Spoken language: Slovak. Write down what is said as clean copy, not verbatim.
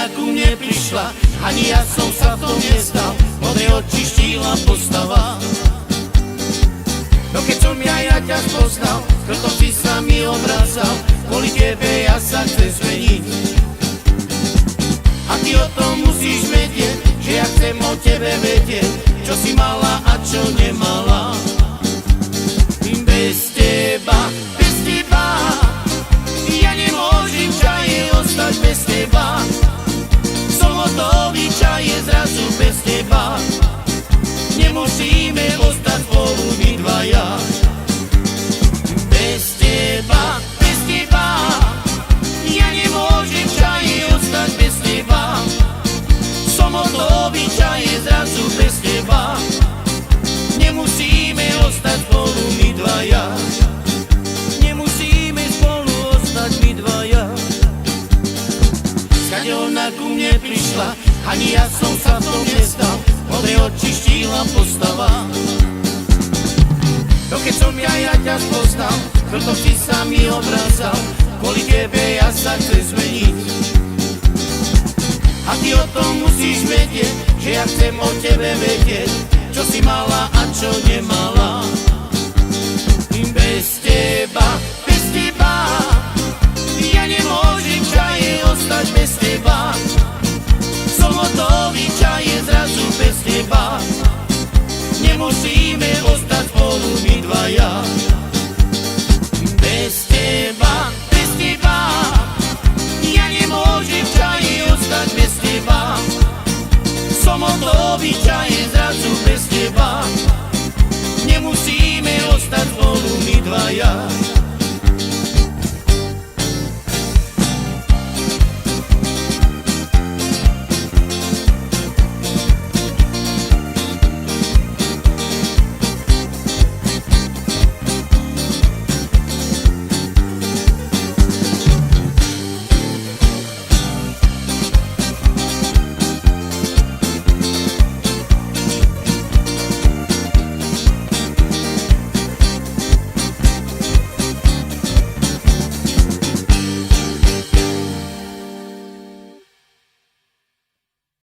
ona ku mne prišla, ani ja som sa v tom nestal, od nej očištila postava. No keď som ja ťa spoznal, preto si sa mi obrázal, kvôli tebe ja sa chcem zmeniť. A ty o tom musíš vedieť, že ja chcem o tebe vedieť, čo si mala a čo nemala. Bez teba, ja nemôžem čaje ostať bez teba. Som hotový čaje zrazu bez teba. Nemusíme ostať spolu my dvaja. Bez teba, ja nemôžem čaje ostať bez teba. Som hotový čaje zrazu bez teba. Nemusíme ostať spolu my dvaja. Nemusíme spolu ostať my dvaja. Skade ona ku mne prišla, ani ja som sa v tom nestal, od nej očištila postava. No keď som ja ťa spoznal, preto si sa mi obrázal, kvôli tebe ja sa chcem zmeniť. A ty o tom musíš vedieť, že ja chcem o tebe vedieť, čo si mala a čo nemala. Bez teba, ja nemôžem čaje ostať bez teba. Som hotový čaje zrazu bez teba. Nemusíme ostať spolu my dvaja. Bez teba, ja nemôžem čaje ostať bez teba. Som hotový čaje zrazu bez teba. Nemusíme ostať spolu my dvaja.